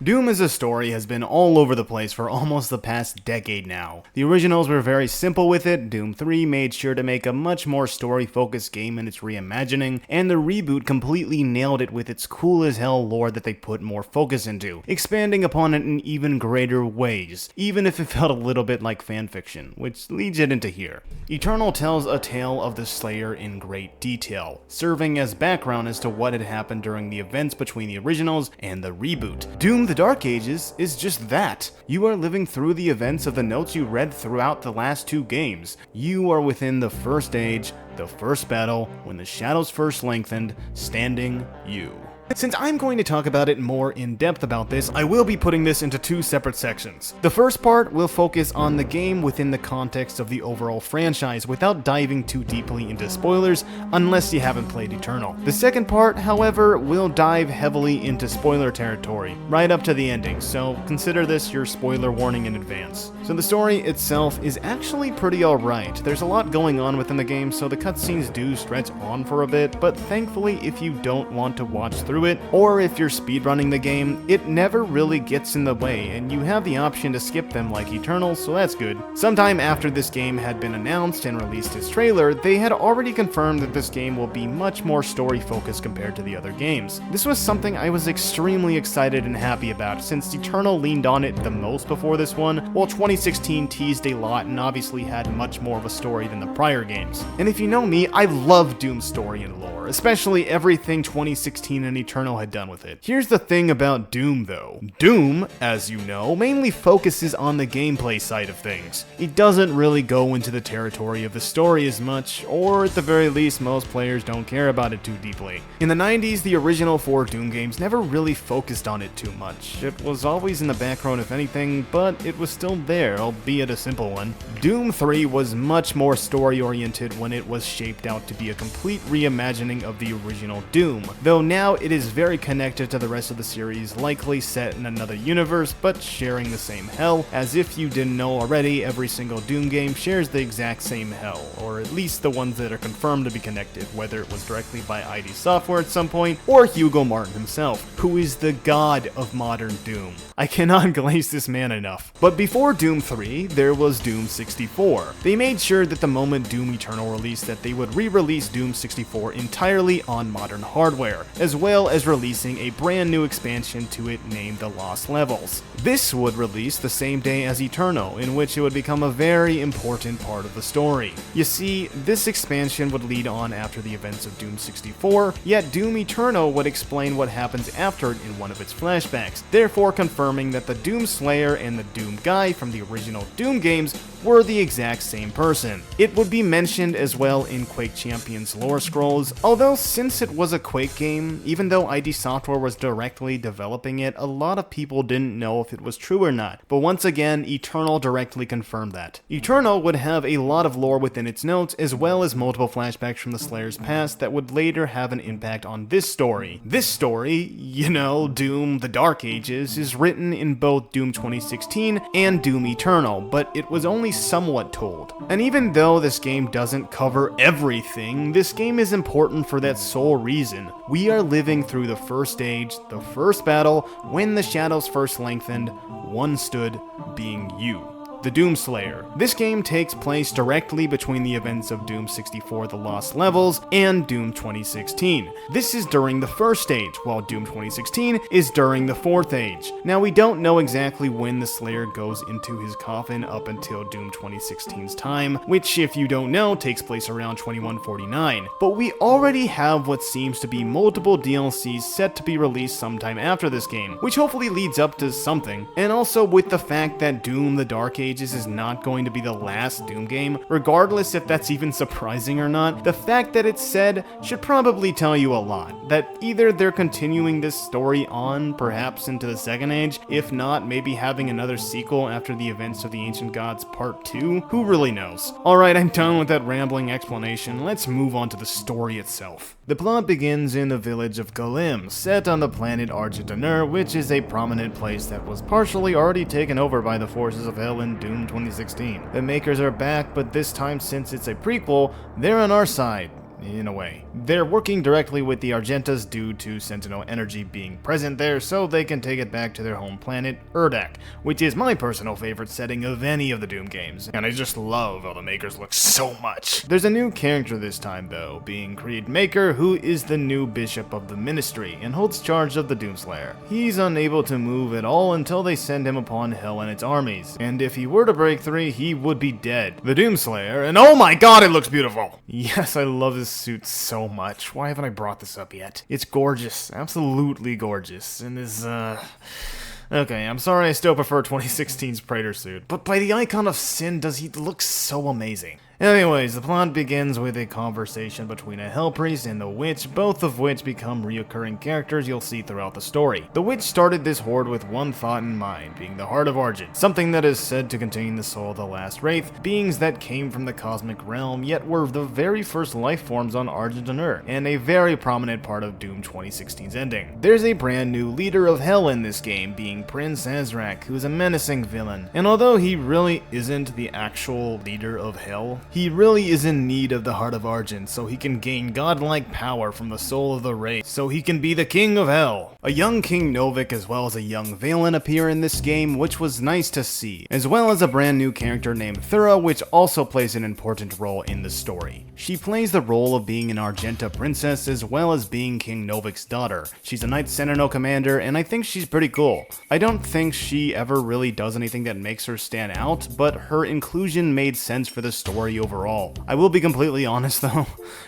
Doom as a story has been all over the place for almost the past decade now. The originals were very simple with it, Doom 3 made sure to make a much more story-focused game in its reimagining, and the reboot completely nailed it with its cool as hell lore that they put more focus into, expanding upon it in even greater ways, even if it felt a little bit like fanfiction, which leads it into here. Eternal tells a tale of the Slayer in great detail, serving as background as to what had happened during the events between the originals and the reboot. Doom the Dark Ages is just that. You are living through the events of the notes you read throughout the last two games. You are within the first age, the first battle, when the shadows first lengthened, standing you. Since I'm going to talk about it more in depth about this, I will be putting this into two separate sections. The first part will focus on the game within the context of the overall franchise without diving too deeply into spoilers unless you haven't played Eternal. The second part, however, will dive heavily into spoiler territory, right up to the ending, so consider this your spoiler warning in advance. So the story itself is actually pretty alright. There's a lot going on within the game, so the cutscenes do stretch on for a bit, but thankfully if you don't want to watch through it, or if you're speedrunning the game, it never really gets in the way, and you have the option to skip them like Eternal, so that's good. Sometime after this game had been announced and released its trailer, they had already confirmed that this game will be much more story-focused compared to the other games. This was something I was extremely excited and happy about, since Eternal leaned on it the most before this one, while 2016 teased a lot and obviously had much more of a story than the prior games. And if you know me, I love Doom's story and lore, especially everything 2016 and Eternal had done with it. Here's the thing about Doom though. Doom, as you know, mainly focuses on the gameplay side of things. It doesn't really go into the territory of the story as much, or at the very least most players don't care about it too deeply. In the 90s, the original 4 Doom games never really focused on it too much. It was always in the background if anything, but it was still there, albeit a simple one. Doom 3 was much more story-oriented when it was shaped out to be a complete reimagining of the original Doom, though now it is very connected to the rest of the series, likely set in another universe, but sharing the same hell. As if you didn't know already, every single Doom game shares the exact same hell, or at least the ones that are confirmed to be connected, whether it was directly by ID Software at some point, or Hugo Martin himself, who is the god of modern Doom. I cannot glaze this man enough. But before Doom 3, there was Doom 64. They made sure that the moment Doom Eternal released that they would re-release Doom 64 entirely on modern hardware, as well as releasing a brand new expansion to it named The Lost Levels. This would release the same day as Eternal, in which it would become a very important part of the story. You see, this expansion would lead on after the events of Doom 64, yet Doom Eternal would explain what happens after it in one of its flashbacks, therefore confirming that the Doom Slayer and the Doom guy from the original Doom games were the exact same person. It would be mentioned as well in Quake Champions lore scrolls, although since it was a Quake game, even though ID Software was directly developing it, a lot of people didn't know if it was true or not, but once again, Eternal directly confirmed that. Eternal would have a lot of lore within its notes, as well as multiple flashbacks from the Slayer's past that would later have an impact on this story. This story, you know, Doom the Dark Ages, is written in both Doom 2016 and Doom Eternal, but it was only somewhat told. And even though this game doesn't cover everything, this game is important for that sole reason. We are living through the first age, the first battle, when the shadows first lengthened, one stood, being you, the Doom Slayer. This game takes place directly between the events of Doom 64 The Lost Levels and Doom 2016. This is during the first age, while Doom 2016 is during the fourth age. Now we don't know exactly when the Slayer goes into his coffin up until Doom 2016's time, which if you don't know takes place around 2149, but we already have what seems to be multiple DLCs set to be released sometime after this game, which hopefully leads up to something. And also with the fact that Doom the Dark Age is not going to be the last Doom game, regardless if that's even surprising or not, the fact that it's said should probably tell you a lot. That either they're continuing this story on, perhaps into the second age, if not, maybe having another sequel after the events of the Ancient Gods Part 2, who really knows. Alright, I'm done with that rambling explanation, let's move on to the story itself. The plot begins in the village of Golem, set on the planet Argentaner, which is a prominent place that was partially already taken over by the forces of Hell in Doom 2016. The makers are back, but this time since it's a prequel, they're on our side. in a way. They're working directly with the Argentas due to Sentinel energy being present there so they can take it back to their home planet, Urdak, which is my personal favorite setting of any of the Doom games, and I just love how the makers look so much. There's a new character this time though, being Creed Maker, who is the new bishop of the ministry and holds charge of the Doomslayer. He's unable to move at all until they send him upon Hell and its armies, and if he were to break free, he would be dead. The Doomslayer, and oh my god, it looks beautiful! Yes, I love this suit so much. Why haven't I brought this up yet? It's gorgeous, absolutely gorgeous, and is, okay, I'm sorry I still prefer 2016's Praetor suit, but by the icon of sin does he look so amazing. Anyways, the plot begins with a conversation between a Hell Priest and the Witch, both of which become reoccurring characters you'll see throughout the story. The Witch started this horde with one thought in mind, being the Heart of Argent, something that is said to contain the soul of the last Wraith, beings that came from the cosmic realm, yet were the very first life forms on Argent and Ur, and a very prominent part of Doom 2016's ending. There's a brand new leader of Hell in this game, being Prince Azrak, who's a menacing villain, and although he really isn't the actual leader of Hell, he really is in need of the Heart of Argent so he can gain godlike power from the soul of the race, so he can be the King of Hell. A young King Novik as well as a young Valen appear in this game, which was nice to see, as well as a brand new character named Thura, which also plays an important role in the story. She plays the role of being an Argenta princess as well as being King Novik's daughter. She's a Knight Sentinel commander, and I think she's pretty cool. I don't think she ever really does anything that makes her stand out, but her inclusion made sense for the story overall. I will be completely honest though,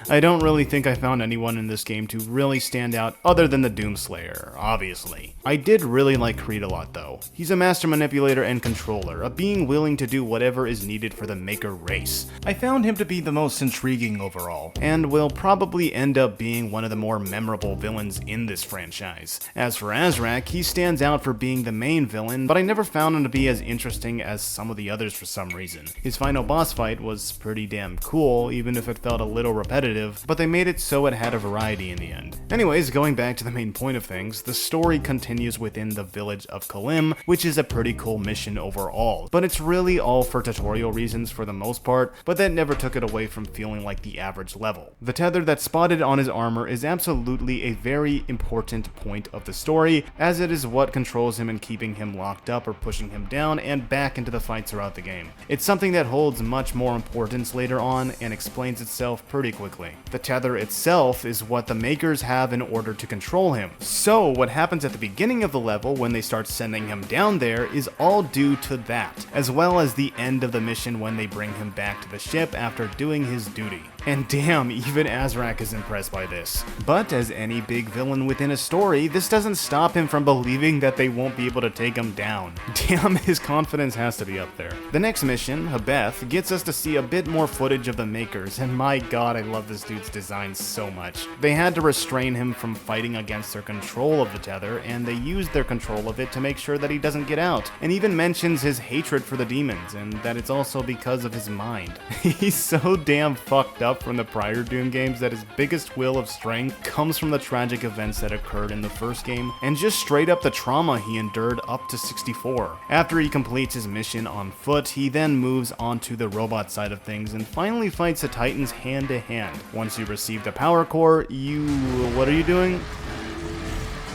I don't really think I found anyone in this game to really stand out other than the Doomslayer, obviously. I did really like Creed a lot though. He's a master manipulator and controller, a being willing to do whatever is needed for the Maker race. I found him to be the most intriguing overall, and will probably end up being one of the more memorable villains in this franchise. As for Azrak, he stands out for being the main villain, but I never found him to be as interesting as some of the others for some reason. His final boss fight was pretty damn cool, even if it felt a little repetitive, but they made it so it had a variety in the end. Anyways, going back to the main point of things, the story continues within the village of Kalim, which is a pretty cool mission overall, but it's really all for tutorial reasons for the most part, but that never took it away from feeling like the average level. The tether that's spotted on his armor is absolutely a very important point of the story, as it is what controls him in keeping him locked up or pushing him down and back into the fight throughout the game. It's something that holds much more importance later on and explains itself pretty quickly. The tether itself is what the makers have in order to control him. So what happens at the beginning of the level when they start sending him down there is all due to that, as well as the end of the mission when they bring him back to the ship after doing his duty. And damn, even Azrak is impressed by this. But as any big villain within a story, this doesn't stop him from believing that they won't be able to take him down. Damn, his confidence has to be up there. The next mission, Habeth, gets us to see a bit more footage of the makers, and my god, I love this dude's design so much. They had to restrain him from fighting against their control of the tether, and they used their control of it to make sure that he doesn't get out, and even mentions his hatred for the demons, and that it's also because of his mind. He's so damn fucked up from the prior Doom games that his biggest will of strength comes from the tragic events that occurred in the first game, and just straight up the trauma he endured up to 64. After he completes his mission on foot, he then moves on to the robot side of things and finally fights the Titans hand to hand. Once you receive the power core, what are you doing?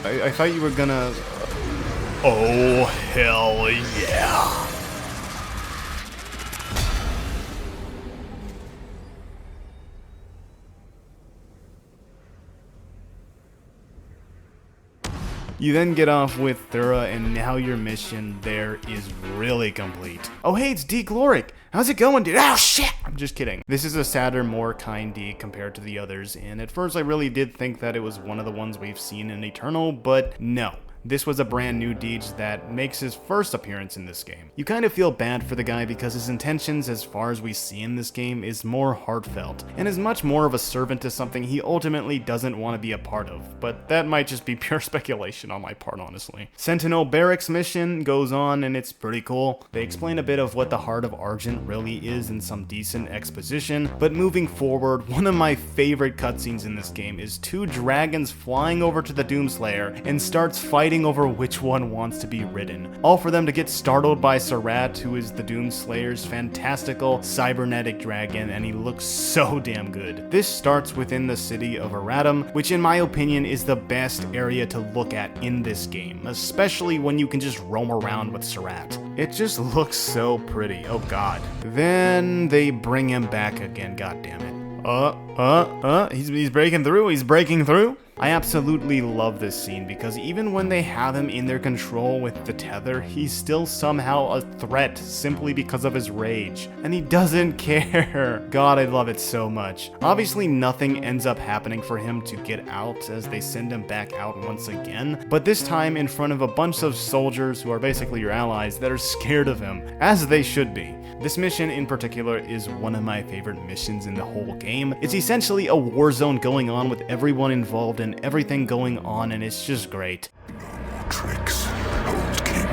I thought you were gonna... Oh, hell yeah. You then get off with Thura, and now your mission there is really complete. Oh hey, it's D. Gloric! How's it going, dude? Oh shit! I'm just kidding. This is a sadder, more kind D compared to the others, and at first I really did think that it was one of the ones we've seen in Eternal, but no. This was a brand new Deej that makes his first appearance in this game. You kind of feel bad for the guy because his intentions, as far as we see in this game, is more heartfelt, and is much more of a servant to something he ultimately doesn't want to be a part of, but that might just be pure speculation on my part, honestly. Sentinel Barracks mission goes on, and it's pretty cool. They explain a bit of what the Heart of Argent really is in some decent exposition, but moving forward, one of my favorite cutscenes in this game is two dragons flying over to the Doomslayer and starts fighting fighting over which one wants to be ridden. All for them to get startled by Surratt, who is the Doomslayer's fantastical cybernetic dragon, and he looks so damn good. This starts within the city of Aratum, which in my opinion is the best area to look at in this game, especially when you can just roam around with Surratt. It just looks so pretty, oh god. Then they bring him back again, god damn it. He's breaking through. I absolutely love this scene because even when they have him in their control with the tether, he's still somehow a threat simply because of his rage. And he doesn't care. God, I love it so much. Obviously, nothing ends up happening for him to get out as they send him back out once again, but this time in front of a bunch of soldiers who are basically your allies that are scared of him, as they should be. This mission in particular is one of my favorite missions in the whole game. It's essentially a war zone going on with everyone involved and everything going on, and it's just great. No more tricks, old king.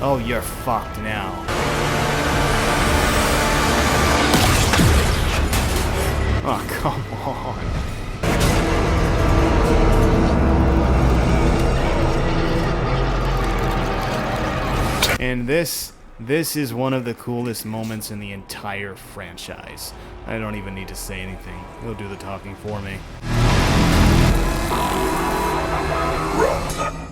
Oh, you're fucked now. Oh, come on. And this is one of the coolest moments in the entire franchise. I don't even need to say anything. He'll do the talking for me. Run.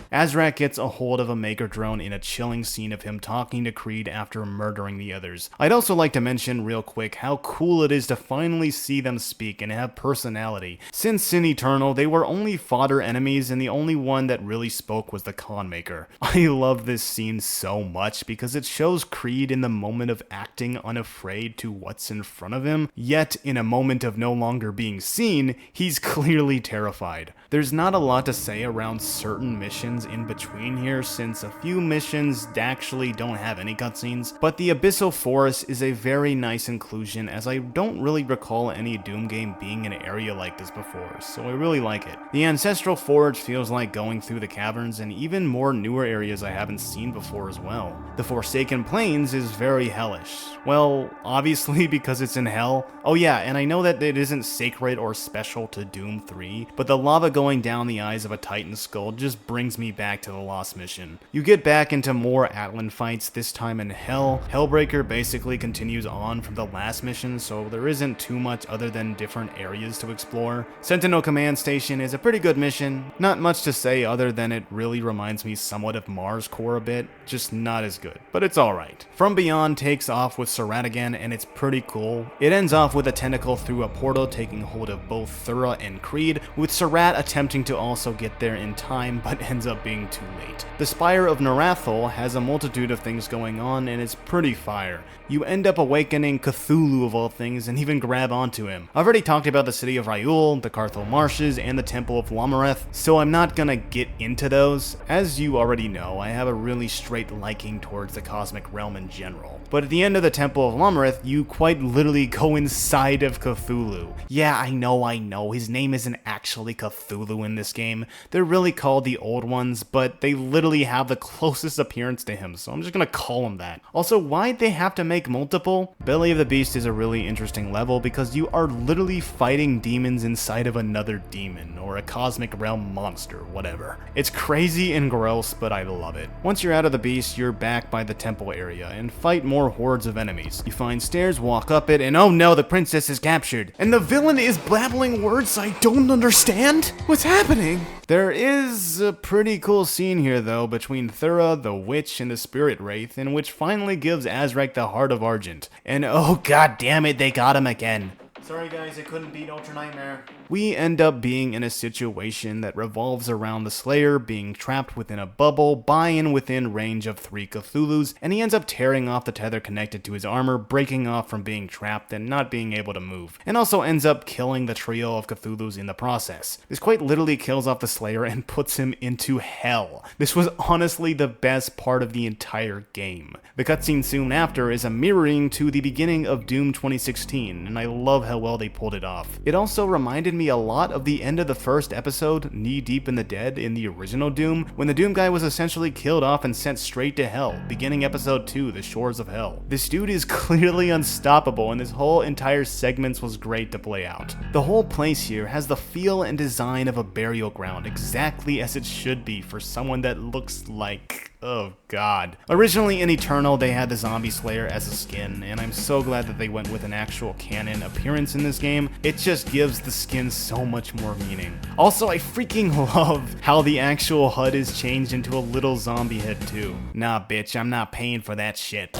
Azrak gets a hold of a Maker drone in a chilling scene of him talking to Creed after murdering the others. I'd also like to mention real quick how cool it is to finally see them speak and have personality. Since in Eternal, they were only fodder enemies and the only one that really spoke was the Con Maker. I love this scene so much because it shows Creed in the moment of acting unafraid to what's in front of him, yet in a moment of no longer being seen, he's clearly terrified. There's not a lot to say around certain missions in between here, since a few missions actually don't have any cutscenes, but the Abyssal Forest is a very nice inclusion, as I don't really recall any Doom game being in an area like this before, so I really like it. The Ancestral Forge feels like going through the caverns, and even more newer areas I haven't seen before as well. The Forsaken Plains is very hellish. Well, obviously because it's in hell. Oh yeah, and I know that it isn't sacred or special to Doom 3, but the lava going down the eyes of a Titan skull just brings me back to the Lost mission. You get back into more Atlan fights, this time in Hell. Hellbreaker basically continues on from the last mission, so there isn't too much other than different areas to explore. Sentinel Command Station is a pretty good mission. Not much to say other than it really reminds me somewhat of Mars Core a bit, just not as good, but it's alright. From Beyond takes off with Surratt again, and it's pretty cool. It ends off with a tentacle through a portal taking hold of both Thura and Creed, with Surratt attempting to also get there in time, but ends up being too late. The Spire of Narathal has a multitude of things going on, and it's pretty fire. You end up awakening Cthulhu of all things, and even grab onto him. I've already talked about the city of Ryul, the Carthel Marshes, and the Temple of Lamareth, so I'm not gonna get into those. As you already know, I have a really straight liking towards the cosmic realm in general. But at the end of the Temple of Lamareth, you quite literally go inside of Cthulhu. Yeah, I know, his name isn't actually Cthulhu in this game. They're really called the Old Ones, but they literally have the closest appearance to him, so I'm just gonna call him that. Also, why'd they have to make multiple? Belly of the Beast is a really interesting level because you are literally fighting demons inside of another demon, or a cosmic realm monster, whatever. It's crazy and gross, but I love it. Once you're out of the beast, you're back by the temple area, and fight more hordes of enemies. You find stairs, walk up it, and oh no, the princess is captured. And the villain is blabbling words I don't understand? What's happening? There is a pretty cool scene here though between Thura, the witch, and the spirit wraith, in which finally gives Azrak the Heart of Argent. And oh god damn it, they got him again. Sorry guys, I couldn't beat Ultra Nightmare. We end up being in a situation that revolves around the Slayer being trapped within a bubble by and within range of 3 Cthulhus, and he ends up tearing off the tether connected to his armor, breaking off from being trapped and not being able to move, and also ends up killing the trio of Cthulhus in the process. This quite literally kills off the Slayer and puts him into hell. This was honestly the best part of the entire game. The cutscene soon after is a mirroring to the beginning of Doom 2016, and I love how well they pulled it off. It also reminded me a lot of the end of the first episode, Knee Deep in the Dead, in the original Doom, when the Doom guy was essentially killed off and sent straight to hell, beginning episode 2, The Shores of Hell. This dude is clearly unstoppable, and this whole entire segment was great to play out. The whole place here has the feel and design of a burial ground, exactly as it should be for someone that looks like... oh god. Originally in Eternal, they had the Zombie Slayer as a skin, and I'm so glad that they went with an actual canon appearance in this game. It just gives the skin so much more meaning. Also, I freaking love how the actual HUD is changed into a little zombie head too. Nah bitch, I'm not paying for that shit.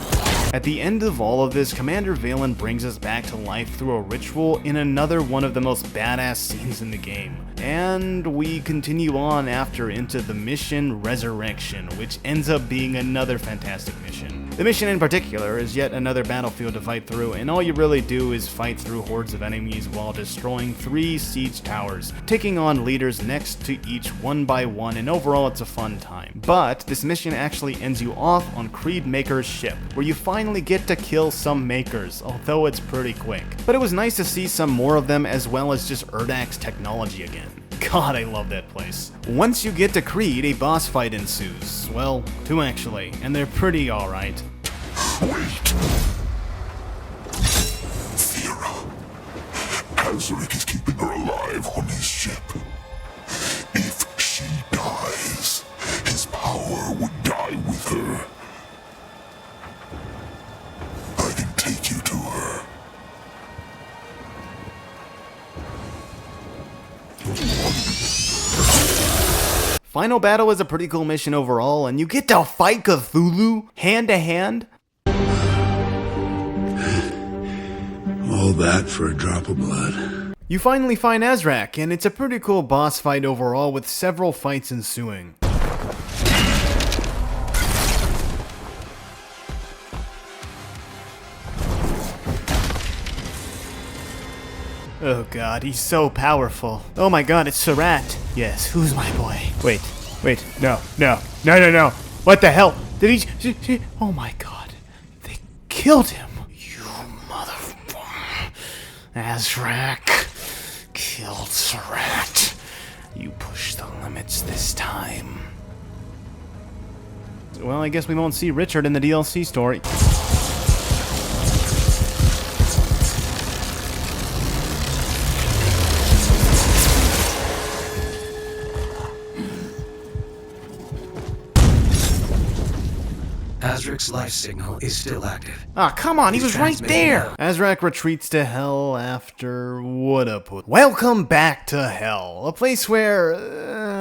At the end of all of this, Commander Valen brings us back to life through a ritual in another one of the most badass scenes in the game. And we continue on after into the mission Resurrection, which ends up being another fantastic mission. The mission in particular is yet another battlefield to fight through, and all you really do is fight through hordes of enemies while destroying 3 siege towers, taking on leaders next to each one by one, and overall it's a fun time. But this mission actually ends you off on Creed Maker's ship, where you finally get to kill some Makers, although it's pretty quick. But it was nice to see some more of them as well as just Erdak's technology again. God, I love that place. Once you get to Creed, a boss fight ensues. Well, 2 actually, and they're pretty alright. Wait! Thera. Azaric is keeping her alive on his ship. If she dies, his power would die with her. I can take you to her. Final Battle is a pretty cool mission overall, and you get to fight Cthulhu hand to hand. All that for a drop of blood. You finally find Azrak, and it's a pretty cool boss fight overall with several fights ensuing. Oh god, he's so powerful. Oh my god, it's Surratt. Yes, who's my boy? Wait, no. What the hell? Did he... oh my god. They killed him. You motherfucker. Azrak killed Surratt. You pushed the limits this time. Well, I guess we won't see Richard in the DLC story. Azric's life signal is still active. Ah, come on, he was right there! Now. Azrak retreats to hell after put. Welcome back to hell, a place where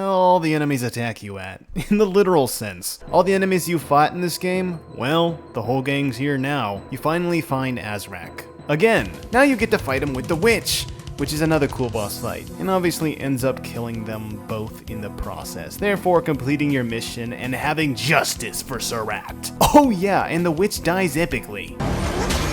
all the enemies attack you at, in the literal sense. All the enemies you fought in this game, well, the whole gang's here now. You finally find Azrak. Again, now you get to fight him with the witch, which is another cool boss fight, and obviously ends up killing them both in the process, therefore completing your mission and having justice for Surratt. Oh yeah, and the witch dies epically.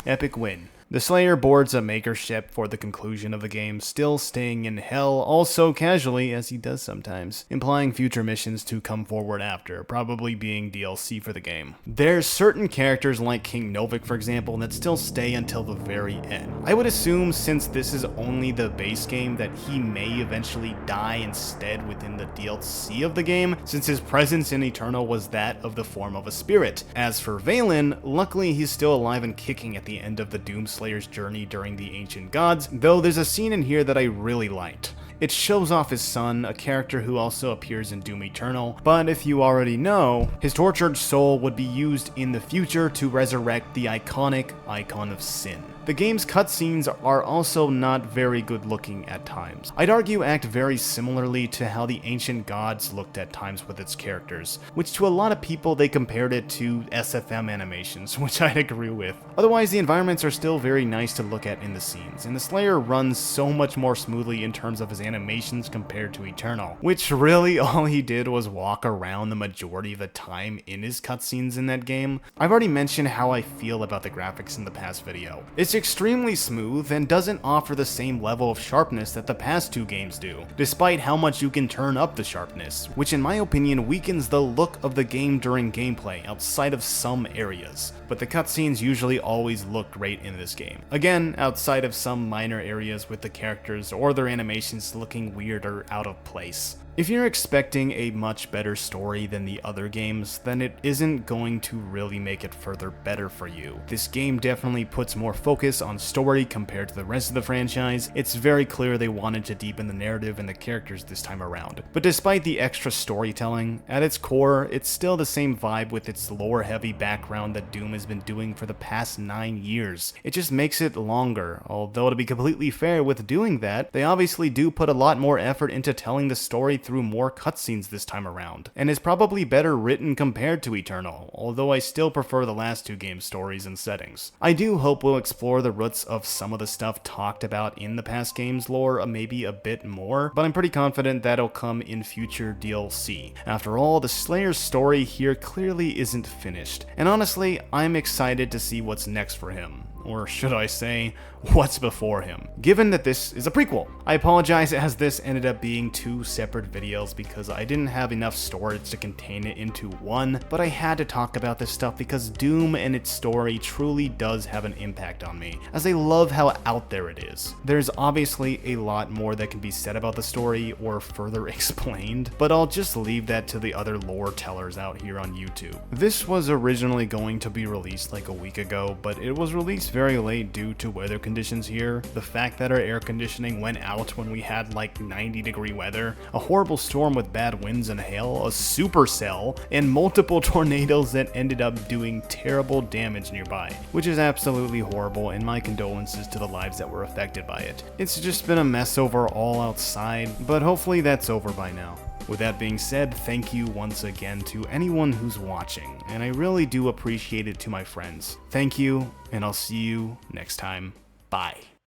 Epic win. The Slayer boards a Maker ship for the conclusion of the game, still staying in hell, also casually, as he does sometimes, implying future missions to come forward after, probably being DLC for the game. There's certain characters like King Novik, for example, that still stay until the very end. I would assume, since this is only the base game, that he may eventually die instead within the DLC of the game, since his presence in Eternal was that of the form of a spirit. As for Valen, luckily he's still alive and kicking at the end of the Doom Slayer's journey during the Ancient Gods, though there's a scene in here that I really liked. It shows off his son, a character who also appears in Doom Eternal, but if you already know, his tortured soul would be used in the future to resurrect the iconic Icon of Sin. The game's cutscenes are also not very good looking at times. I'd argue act very similarly to how the ancient gods looked at times with its characters, which to a lot of people they compared it to SFM animations, which I'd agree with. Otherwise, the environments are still very nice to look at in the scenes, and the Slayer runs so much more smoothly in terms of his animations compared to Eternal, which really all he did was walk around the majority of the time in his cutscenes in that game. I've already mentioned how I feel about the graphics in the past video. It's extremely smooth and doesn't offer the same level of sharpness that the past two games do, despite how much you can turn up the sharpness, which in my opinion weakens the look of the game during gameplay outside of some areas. But the cutscenes usually always look great in this game. Again, outside of some minor areas with the characters or their animations looking weird or out of place. If you're expecting a much better story than the other games, then it isn't going to really make it further better for you. This game definitely puts more focus on story compared to the rest of the franchise. It's very clear they wanted to deepen the narrative and the characters this time around. But despite the extra storytelling, at its core, it's still the same vibe with its lore-heavy background that Doom has been doing for the past 9 years. It just makes it longer, although to be completely fair with doing that, they obviously do put a lot more effort into telling the story through more cutscenes this time around, and is probably better written compared to Eternal, although I still prefer the last two games' stories and settings. I do hope we'll explore the roots of some of the stuff talked about in the past games' lore maybe a bit more, but I'm pretty confident that'll come in future DLC. After all, the Slayer's story here clearly isn't finished, and honestly, I'm excited to see what's next for him. Or should I say, what's before him, given that this is a prequel. I apologize as this ended up being two separate videos because I didn't have enough storage to contain it into one, but I had to talk about this stuff because Doom and its story truly does have an impact on me, as I love how out there it is. There's obviously a lot more that can be said about the story or further explained, but I'll just leave that to the other lore tellers out here on YouTube. This was originally going to be released like a week ago, but it was released very late due to weather conditions here. The fact that our air conditioning went out when we had like 90-degree weather, a horrible storm with bad winds and hail, a supercell, and multiple tornadoes that ended up doing terrible damage nearby, which is absolutely horrible, and my condolences to the lives that were affected by it. It's just been a mess overall outside, but hopefully that's over by now. With that being said, thank you once again to anyone who's watching, and I really do appreciate it to my friends. Thank you, and I'll see you next time. Bye.